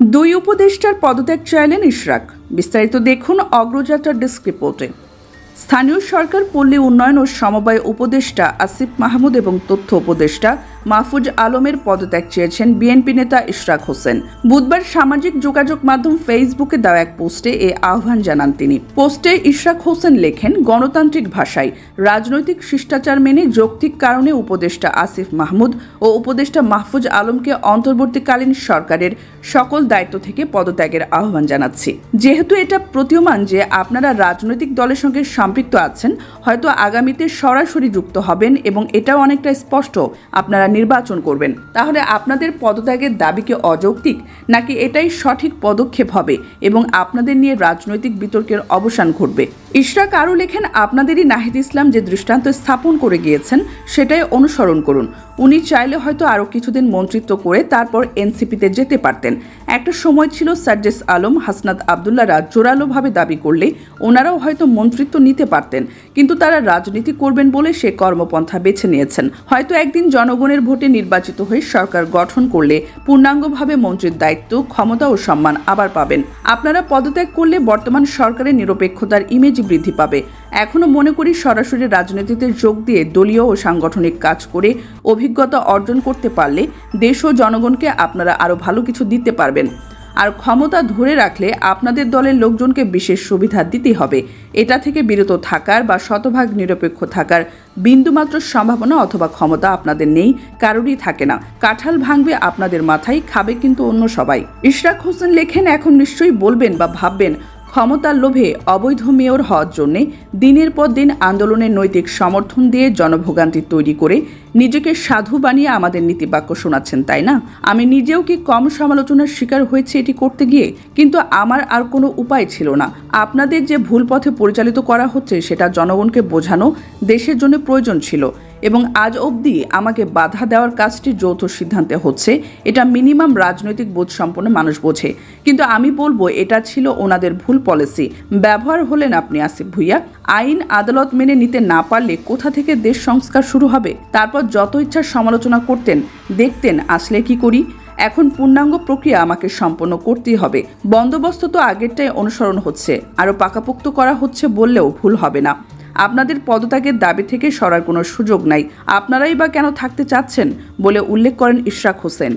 দুই উপদেষ্টার পদত্যাগ চাইলেন ইশরাক। বিস্তারিত দেখুন অগ্রযাত্রার ডেস্ক রিপোর্টে। স্থানীয় সরকার, পল্লী উন্নয়ন ও সমবায় উপদেষ্টা আসিফ মাহমুদ এবং তথ্য উপদেষ্টা মাহফুজ আলমের পদত্যাগ চেয়েছেন বিএনপি নেতা ইশরাক হোসেন। বুধবার সামাজিক যোগাযোগ মাধ্যম ফেসবুকে দেওয়া এক পোস্টে এ আহ্বান জানান তিনি। পোস্টে ইশরাক হোসেন লেখেন, গণতান্ত্রিক ভাষায় রাজনৈতিক শিষ্টাচার মেনে যৌক্তিক কারণে উপদেষ্টা আসিফ মাহমুদ ও উপদেষ্টা মাহফুজ আলমকে অন্তর্বর্তীকালীন সরকারের সকল দায়িত্ব থেকে পদত্যাগের আহ্বান জানাচ্ছি। যেহেতু এটা প্রতীয়মান যে আপনারা রাজনৈতিক দলের সঙ্গে সম্পৃক্ত আছেন, হয়তো আগামীতে সরাসরি যুক্ত হবেন এবং এটাও অনেকটা স্পষ্ট আপনারা নির্বাচন করবেন, তাহলে আপনাদের পদত্যাগের দাবি কি অযৌক্তিক, নাকি এটাই সঠিক পদক্ষেপ হবে এবং আপনাদের নিয়ে রাজনৈতিক বিতর্কের অবসান ঘটবে? ইশরাক আরও লেখেন, আপনাদেরই নাহিদ ইসলাম যে দৃষ্টান্ত স্থাপন করে গিয়েছেন সেটাই অনুসরণ করুন। উনি চাইলে হয়তো আরও কিছুদিন মন্ত্রিত্ব করে তারপর এনসিপিতে যেতে পারতেন। একটা সময় ছিল সার্জিস আলম, হাসনাত আবদুল্লাহরা জোরালোভাবে দাবি করলে ওনারাও হয়তো মন্ত্রিত্ব নিতে পারতেন, কিন্তু তারা রাজনীতি করবেন বলে সে কর্মপন্থা বেছে নিয়েছেন। হয়তো একদিন জনগণের ভোটে নির্বাচিত হয়ে সরকার গঠন করলে পূর্ণাঙ্গভাবে মন্ত্রীর দায়িত্ব, ক্ষমতা ও সম্মান আবার পাবেন। আপনারা পদত্যাগ করলে বর্তমান সরকারের নিরপেক্ষতার ইমেজ বৃদ্ধি পাবে। এখনও মনে করি সরাসরি রাজনীতিতে যোগ দিয়ে দলীয় ও সাংগঠনিক কাজ করে অভিজ্ঞতা অর্জন করতে পারলে দেশ ও জনগণকে আপনারা আরও ভালো কিছু দিতে পারবেন। আর ক্ষমতা ধরে রাখলে আপনাদের দলের লোকজনকে বিশেষ সুবিধা দিতে হবে। এটা থেকে বিরত থাকার বা শতভাগ নিরপেক্ষ থাকার বিন্দুমাত্র সম্ভাবনা অথবা ক্ষমতা আপনাদের নেই, কারোরই থাকে না। কাঁঠাল ভাঙবে আপনাদের মাথায়, খাবে কিন্তু অন্য সবাই। ইশরাক হোসেন লেখেন, এখন নিশ্চয়ই বলবেন বা ভাববেন ক্ষমতার লোভে অবৈধ মেয়র হওয়ার জন্য দিনের পর দিন আন্দোলনের নৈতিক সমর্থন দিয়ে জনভোগান্তি তৈরি করে নিজেকে সাধু বানিয়ে আমাদের নীতিবাক্য শোনাচ্ছেন, তাই না? আমি নিজেও কি কম সমালোচনার শিকার হয়েছে এটি করতে গিয়ে, কিন্তু আমার আর কোনো উপায় ছিল না। আপনাদের যে ভুল পথে পরিচালিত করা হচ্ছে সেটা জনগণকে বোঝানো দেশের জন্য প্রয়োজন ছিল এবং আজ অবধি আমাকে বাধা দেওয়ার কাজটি যৌথ সিদ্ধান্তে হচ্ছে। এটা মিনিমাম রাজনৈতিক বোধ সম্পন্ন মানুষ বোঝে, কিন্তু আমি বলবো এটা ছিল ওনাদের ভুল পলিসি। ব্যবহার হলেন আপনি আসিফ ভুইয়া। আইন আদালত মেনে নিতে না পারলে কোথা থেকে দেশ সংস্কার শুরু হবে? তারপর যত ইচ্ছা সমালোচনা করতেন, দেখতেন আসলে কি করি। এখন পূর্ণাঙ্গ প্রক্রিয়া আমাকে সম্পন্ন করতেই হবে। বন্দোবস্ত তো আগেরটাই অনুসরণ হচ্ছে, আরও পাকাপোক্ত করা হচ্ছে বললেও ভুল হবে না। আপনাদের পদত্যাগের দাবি থেকে সরার কোনো সুযোগ নাই। আপনারাই বা কেন থাকতে চাচ্ছেন বলে উল্লেখ করেন ইশরাক হোসেন।